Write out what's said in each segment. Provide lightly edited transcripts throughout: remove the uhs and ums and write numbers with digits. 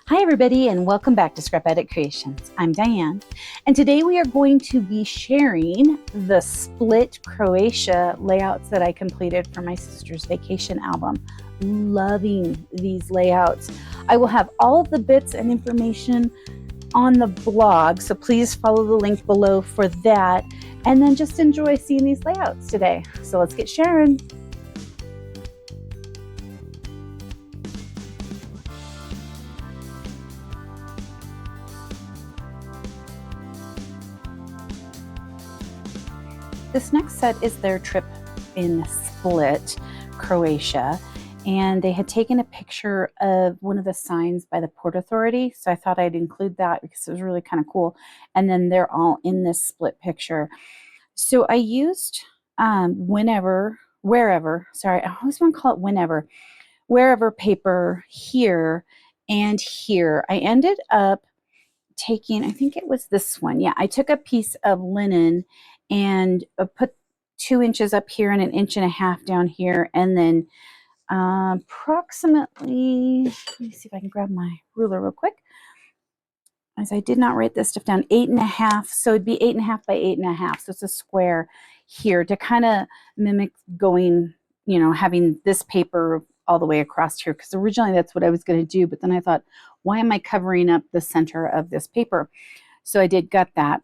Hi everybody and welcome back to Scrap Edit Creations. I'm Diane and today we are going to be sharing the Split Croatia layouts that I completed for my sister's vacation album. Loving these layouts. I will have all of the bits and information on the blog, so please follow the link below for that, and then just enjoy seeing these layouts today. So let's get sharing. This next set is their trip in Split, Croatia, and they had taken a picture of one of the signs by the Port Authority, so I thought I'd include that because it was really kind of cool. And then they're all in this split picture. So I used wherever, sorry, I always want to call it wherever paper here and here. I ended up taking, I think it was this one. Yeah, I took a piece of linen and put 2 inches up here and 1.5 inches down here, and then approximately, let me see if I can grab my ruler real quick, as I did not write this stuff down, 8.5, so it'd be 8.5 by 8.5, so it's a square here to kind of mimic going, you know, having this paper all the way across here, because originally that's what I was going to do, but then I thought, why am I covering up the center of this paper? So I did gut that.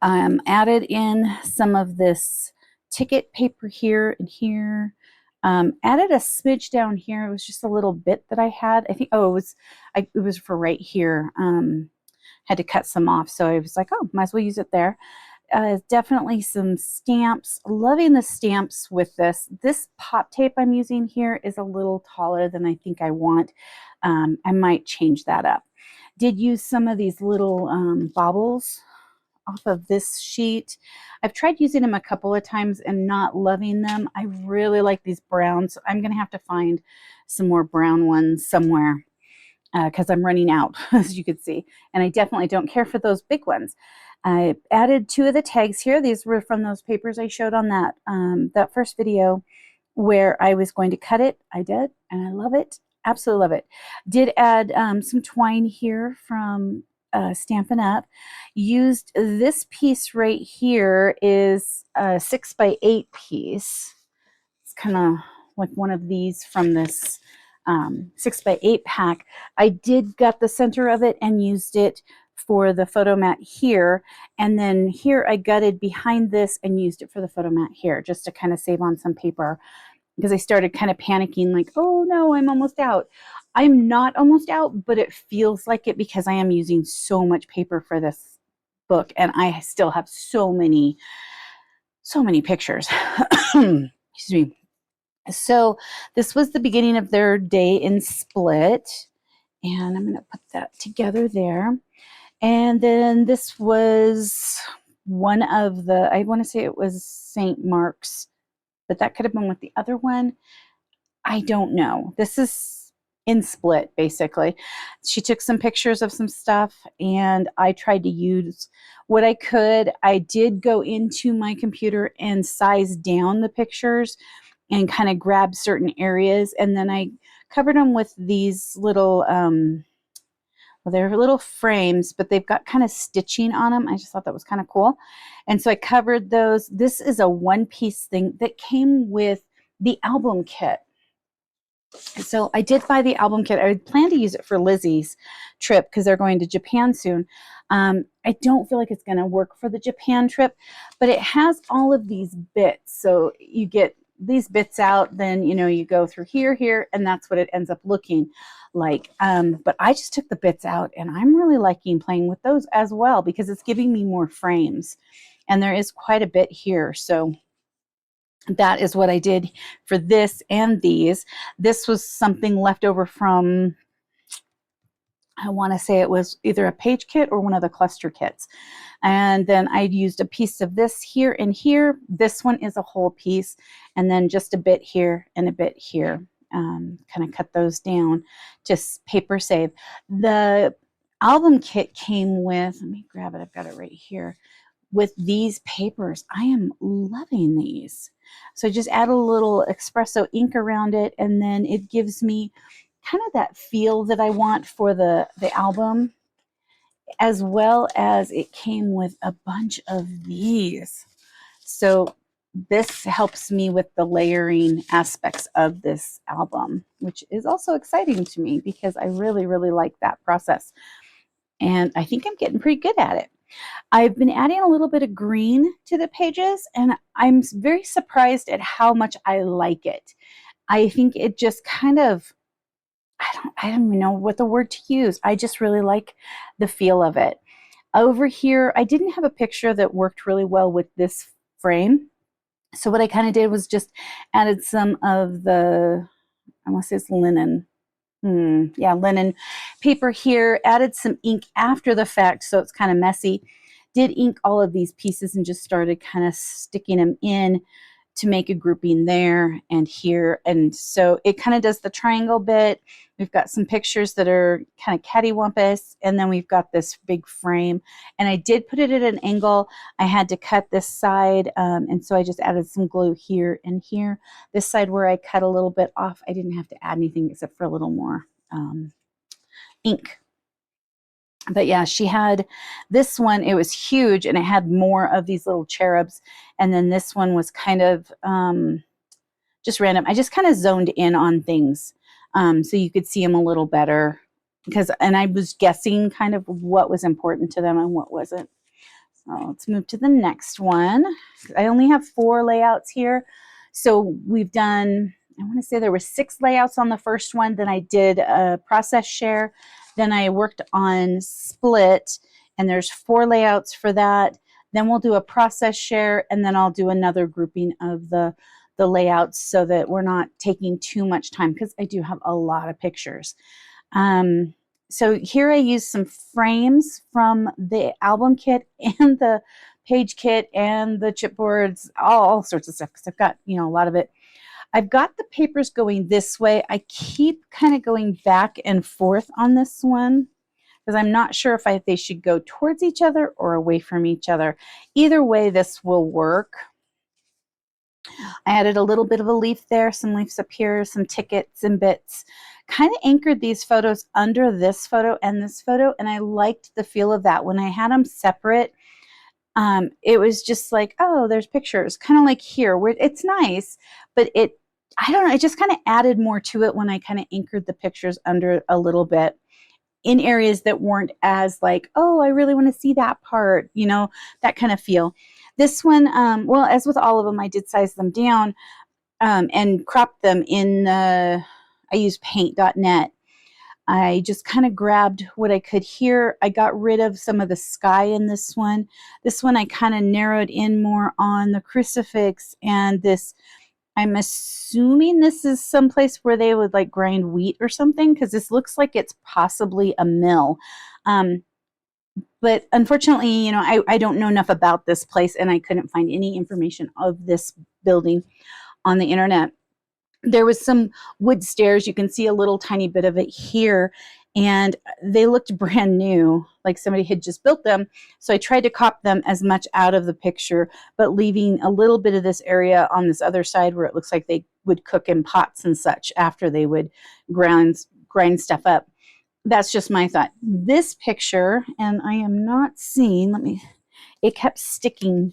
Added in some of this ticket paper here and here. Added a smidge down here. It was just a little bit that I had. I think, oh, it was for right here. Had to cut some off, so I was like, oh, might as well use it there. Definitely some stamps. Loving the stamps with this. This pop tape I'm using here is a little taller than I think I want. I might change that up. Did use some of these little baubles off of this sheet. I've tried using them a couple of times and not loving them. I really like these browns. So I'm going to have to find some more brown ones somewhere because I'm running out, as you can see. And I definitely don't care for those big ones. I added 2 of the tags here. These were from those papers I showed on that first video where I was going to cut it. I did, and I love it. Absolutely love it. Did add some twine here from Stampin' Up. Used this piece right here is a 6 by 8 piece. It's kind of like one of these from this 6 by 8 pack. I did gut the center of it and used it for the photo mat here, and then here I gutted behind this and used it for the photo mat here, just to kind of save on some paper, because I started kind of panicking, like, oh no, I'm almost out. I'm not almost out, but it feels like it because I am using so much paper for this book, and I still have so many pictures. Excuse me. So this was the beginning of their day in Split, and I'm going to put that together there. And then this was one of the, I want to say it was St. Mark's, but that could have been with the other one. I don't know. This is in Split, basically. She took some pictures of some stuff, and I tried to use what I could. I did go into my computer and size down the pictures and kind of grab certain areas, and then I covered them with these little, well, they're little frames, but they've got kind of stitching on them. I just thought that was kind of cool. And so I covered those. This is a one-piece thing that came with the album kit. So I did buy the album kit. I plan to use it for Lizzie's trip because they're going to Japan soon. I don't feel like it's going to work for the Japan trip, but it has all of these bits. So you get these bits out, then, you know, you go through here, and that's what it ends up looking like. But I just took the bits out, and I'm really liking playing with those as well because it's giving me more frames. And there is quite a bit here. So that is what I did for this and these. This was something left over from, I want to say it was either a page kit or one of the cluster kits. And then I used a piece of this here and here. This one is a whole piece, and then just a bit here and a bit here. Kind of cut those down, just paper save. The album kit came with, let me grab it, I've got it right here, with these papers. I am loving these. So I just add a little espresso ink around it, and then it gives me kind of that feel that I want for the album, as well as it came with a bunch of these. So this helps me with the layering aspects of this album, which is also exciting to me because I really, really like that process. And I think I'm getting pretty good at it. I've been adding a little bit of green to the pages, and I'm very surprised at how much I like it. I think it just kind of, I don't even know what the word to use. I just really like the feel of it. Over here, I didn't have a picture that worked really well with this frame. So what I kind of did was just added some of the, I want to say it's linen. Yeah, linen paper here, added some ink after the fact, so it's kind of messy. Did ink all of these pieces and just started kind of sticking them in to make a grouping there and here. And so it kind of does the triangle bit. We've got some pictures that are kind of cattywampus, and then we've got this big frame. And I did put it at an angle. I had to cut this side, and so I just added some glue here and here. This side where I cut a little bit off, I didn't have to add anything except for a little more ink. But yeah, she had this one, it was huge, and it had more of these little cherubs. And then this one was kind of just random. I just kind of zoned in on things so you could see them a little better, and I was guessing kind of what was important to them and what wasn't. So let's move to the next one. I only have 4 layouts here. So we've done, I want to say there were 6 layouts on the first one. Then I did a process share. Then I worked on split, and there's 4 layouts for that. Then we'll do a process share, and then I'll do another grouping of the layouts so that we're not taking too much time, because I do have a lot of pictures. So here I used some frames from the album kit and the page kit and the chipboards, all sorts of stuff, because I've got, a lot of it. I've got the papers going this way. I keep kind of going back and forth on this one because I'm not sure if they should go towards each other or away from each other. Either way, this will work. I added a little bit of a leaf there, some leaves up here, some tickets and bits. Kind of anchored these photos under this photo and this photo, and I liked the feel of that. When I had them separate, it was just like, oh, there's pictures. Kind of like here, where it's nice, but I don't know, it just kind of added more to it when I kind of anchored the pictures under a little bit in areas that weren't as like, oh, I really want to see that part, that kind of feel. This one, well, as with all of them, I did size them down and crop them in I used paint.net. I just kind of grabbed what I could here. I got rid of some of the sky in this one. This one I kind of narrowed in more on the crucifix and this. I'm assuming this is someplace where they would like grind wheat or something, because this looks like it's possibly a mill. But unfortunately, I don't know enough about this place, and I couldn't find any information of this building on the internet. There was some wood stairs. You can see a little tiny bit of it here, and they looked brand new, like somebody had just built them. So I tried to crop them as much out of the picture, but leaving a little bit of this area on this other side where it looks like they would cook in pots and such after they would grind stuff up. That's just my thought. This picture, and I am not seeing, it kept sticking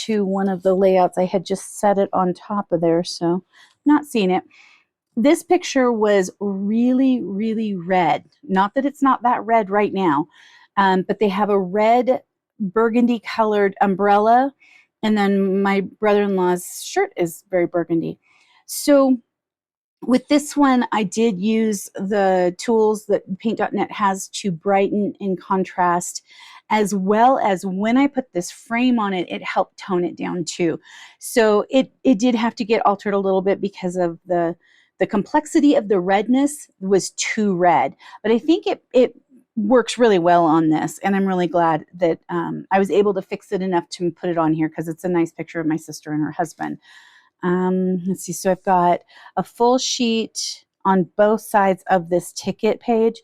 to one of the layouts. I had just set it on top of there, so not seeing it. This picture was really, really red. Not that it's not that red right now, but they have a red burgundy colored umbrella, and then my brother-in-law's shirt is very burgundy. So with this one, I did use the tools that paint.net has to brighten and contrast, as well as when I put this frame on it, it helped tone it down too. So it did have to get altered a little bit because of the complexity of the redness was too red. But I think it works really well on this, and I'm really glad that I was able to fix it enough to put it on here, because it's a nice picture of my sister and her husband. Let's see, so I've got a full sheet on both sides of this ticket page.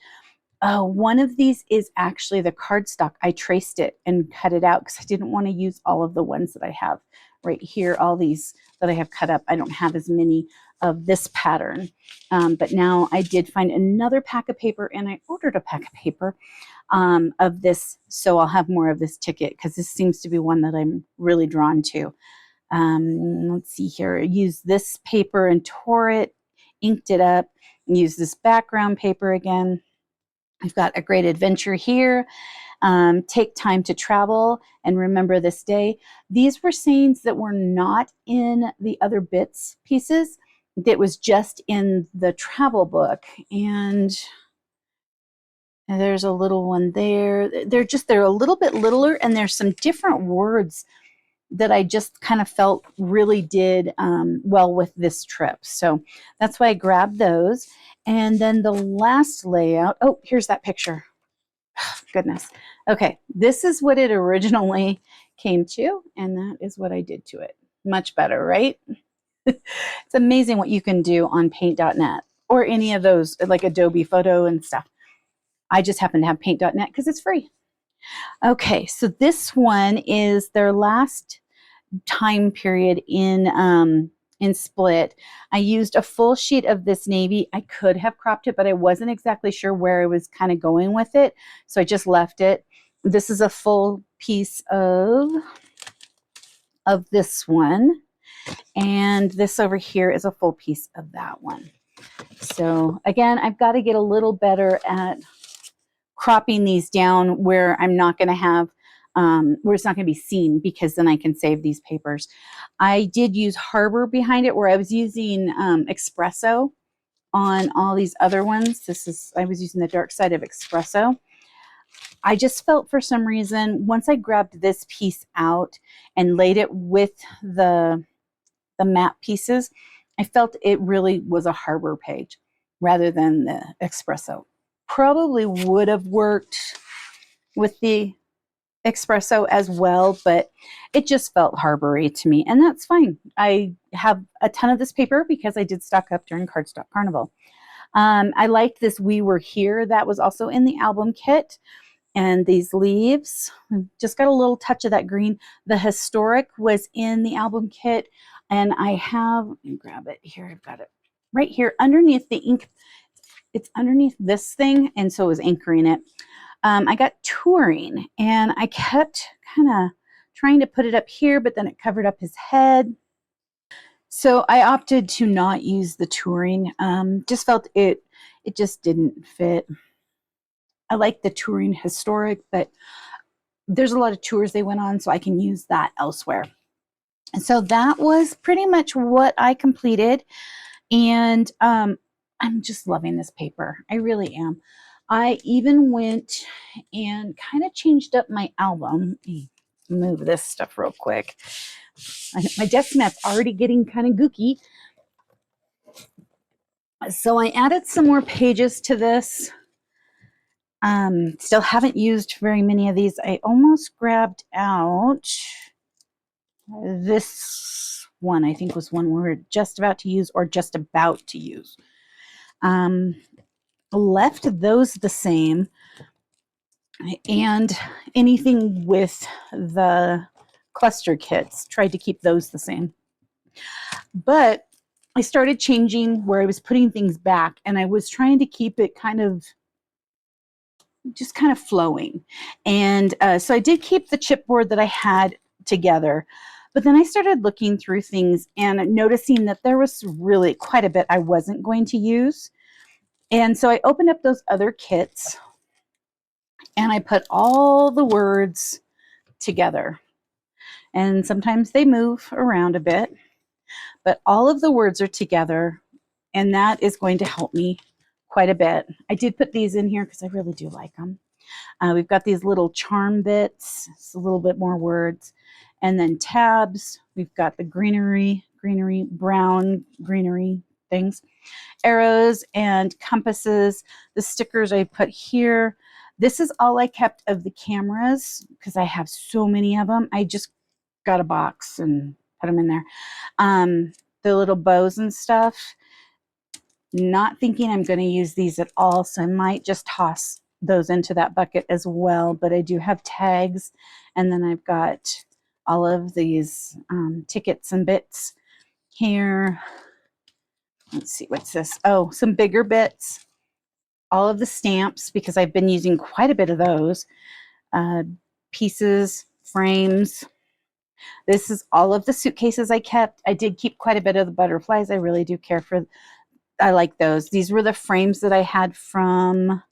One of these is actually the cardstock. I traced it and cut it out because I didn't want to use all of the ones that I have right here. All these that I have cut up, I don't have as many of this pattern. But now I did find another pack of paper, and I ordered a pack of paper of this, so I'll have more of this ticket because this seems to be one that I'm really drawn to. Let's see here. I used this paper and tore it, inked it up, and used this background paper again. I've got A Great Adventure here. Take time to travel and remember this day. These were sayings that were not in the other bits pieces. That was just in the travel book. And there's a little one there. They're a little bit littler, and there's some different words that I just kind of felt really did well with this trip. So that's why I grabbed those. And then the last layout, oh, here's that picture. Goodness. Okay, this is what it originally came to, and that is what I did to it. Much better, right? It's amazing what you can do on paint.net or any of those, like Adobe Photo and stuff. I just happen to have paint.net because it's free. Okay, so this one is their last time period in Split. I used a full sheet of this navy. I could have cropped it, but I wasn't exactly sure where I was kind of going with it, so I just left it. This is a full piece of this one, and this over here is a full piece of that one. So again, I've got to get a little better at cropping these down where I'm not going to have where it's not going to be seen, because then I can save these papers. I did use Harbor behind it, where I was using espresso on all these other ones. I was using the dark side of espresso. I just felt for some reason, once I grabbed this piece out and laid it with the matte pieces, I felt it really was a Harbor page rather than the espresso. Probably would have worked with the espresso as well, but it just felt Harbor-y to me, and that's fine. I have a ton of this paper because I did stock up during Cardstock Carnival. I liked this We Were Here. That was also in the album kit. And these leaves, just got a little touch of that green. The Historic was in the album kit, and I have, let me grab it here. I've got it right here underneath the ink. It's underneath this thing, and so it was anchoring it. I got Touring, and I kept kind of trying to put it up here, but then it covered up his head. So I opted to not use the Touring. Just felt it just didn't fit. I like the Touring Historic, but there's a lot of tours they went on, so I can use that elsewhere. And so that was pretty much what I completed. And I'm just loving this paper. I really am. I even went and kind of changed up my album. Let me move this stuff real quick. My desk mat's already getting kind of gooky. So I added some more pages to this. Still haven't used very many of these. I almost grabbed out this one. I think was one we're just about to use or just about to use. Left those the same, and anything with the cluster kits, tried to keep those the same. But I started changing where I was putting things back, and I was trying to keep it just kind of flowing. And so I did keep the chipboard that I had together, but then I started looking through things and noticing that there was really quite a bit I wasn't going to use. And so I opened up those other kits and I put all the words together. And sometimes they move around a bit, but all of the words are together, and that is going to help me quite a bit. I did put these in here because I really do like them. We've got these little charm bits, it's a little bit more words, and then tabs. We've got the greenery, brown greenery things, arrows and compasses. The stickers I put here. This is all I kept of the cameras because I have so many of them. I just got a box and put them in there. The little bows and stuff. Not thinking I'm going to use these at all, so I might just toss those into that bucket as well. But I do have tags, and then I've got all of these tickets and bits here. let's see, what's this? Oh, some bigger bits. All of the stamps, because I've been using quite a bit of those. Pieces, frames. This is all of the suitcases I kept. I did keep quite a bit of the butterflies. I really do care for, I like those. These were the frames that I had from,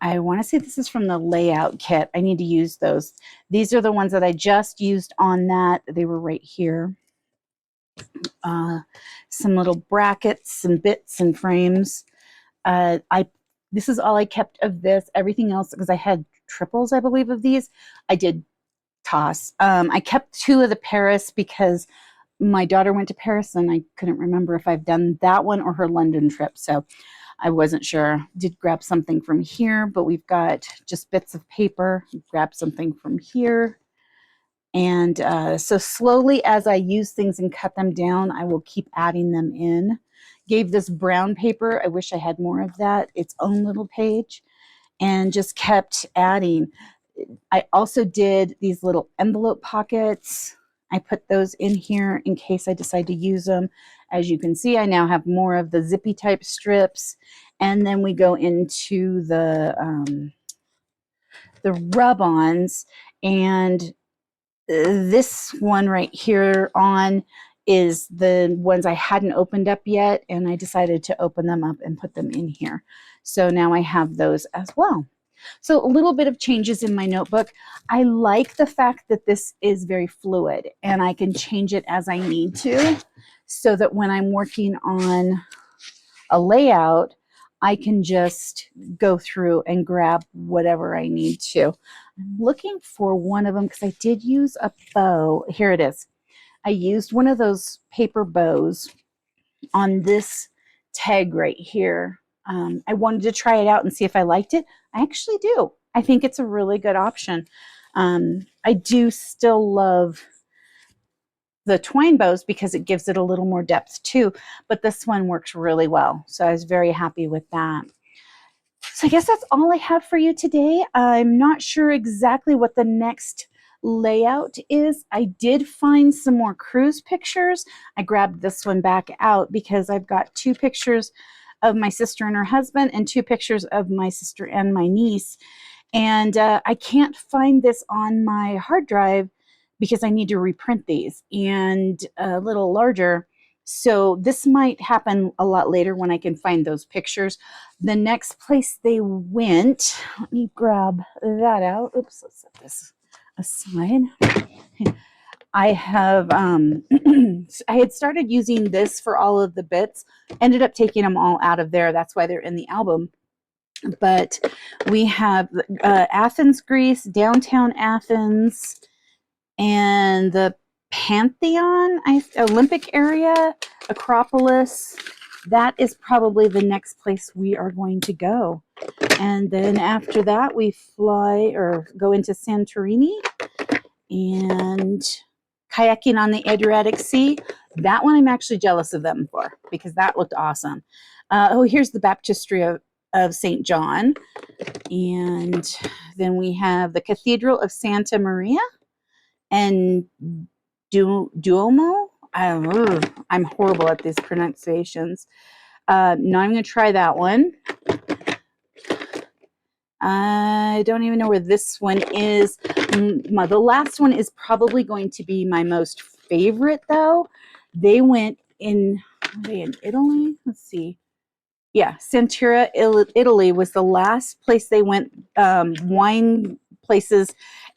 I want to say this is from the layout kit. I need to use those. These are the ones that I just used on that. They were right here. Some little brackets and bits and frames. This is all I kept of this. Everything else, because I had triples, I believe, of these, I did toss. I kept 2 of the Paris because my daughter went to Paris and I couldn't remember if I've done that one or her London trip. So I wasn't sure. Did grab something from here, but we've got just bits of paper. Grab something from here. And so slowly as I use things and cut them down, I will keep adding them in. Gave this brown paper, I wish I had more of that, its own little page, and just kept adding. I also did these little envelope pockets. I put those in here in case I decide to use them. As you can see, I now have more of the zippy type strips. And then we go into the rub-ons. And this one right here on is the ones I hadn't opened up yet. And I decided to open them up and put them in here. So now I have those as well. So a little bit of changes in my notebook. I like the fact that this is very fluid and I can change it as I need to, so that when I'm working on a layout, I can just go through and grab whatever I need to. I'm looking for one of them because I did use a bow. Here it is. I used one of those paper bows on this tag right here. I wanted to try it out and see if I liked it. I actually do. I think it's a really good option. I do still love the twine bows because it gives it a little more depth too, but this one works really well. So I was very happy with that. So I guess that's all I have for you today. I'm not sure exactly what the next layout is. I did find some more cruise pictures. I grabbed this one back out because I've got 2 pictures of my sister and her husband and 2 pictures of my sister and my niece. And I can't find this on my hard drive because I need to reprint these and a little larger. So this might happen a lot later when I can find those pictures. The next place they went, let me grab that out. Oops, let's set this aside. I have, I had started using this for all of the bits, ended up taking them all out of there. That's why they're in the album. But we have Athens, Greece, downtown Athens, and the Pantheon, Olympic area, Acropolis. That is probably the next place we are going to go. And then after that, we fly or go into Santorini and kayaking on the Adriatic Sea. That one I'm actually jealous of them for because that looked awesome. Oh, here's the Baptistry of St. John. And then we have the Cathedral of Santa Maria and Duomo. I'm horrible at these pronunciations. Now I'm going to try that one. I don't even know where this one is. The last one is probably going to be my most favorite, though. They went in, are they in Italy? Let's see. Yeah, Centura, Italy was the last place they went, wine places,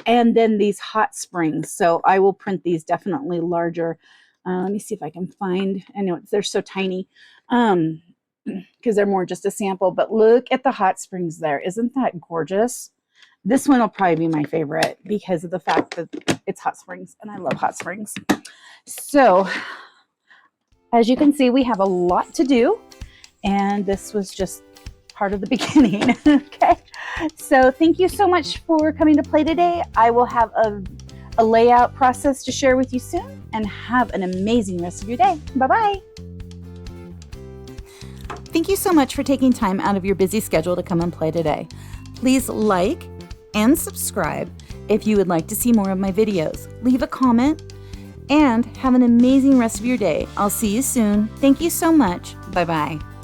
and then these hot springs. So I will print these definitely larger. Let me see if I can find, I know they're so tiny because they're more just a sample, but look at the hot springs there. Isn't that gorgeous? This one will probably be my favorite because of the fact that it's hot springs and I love hot springs. So as you can see, we have a lot to do. And this was just part of the beginning, okay? So thank you so much for coming to play today. I will have a layout process to share with you soon, and have an amazing rest of your day. Bye-bye. Thank you so much for taking time out of your busy schedule to come and play today. Please like and subscribe if you would like to see more of my videos. Leave a comment. and have an amazing rest of your day. I'll see you soon. Thank you so much. Bye-bye.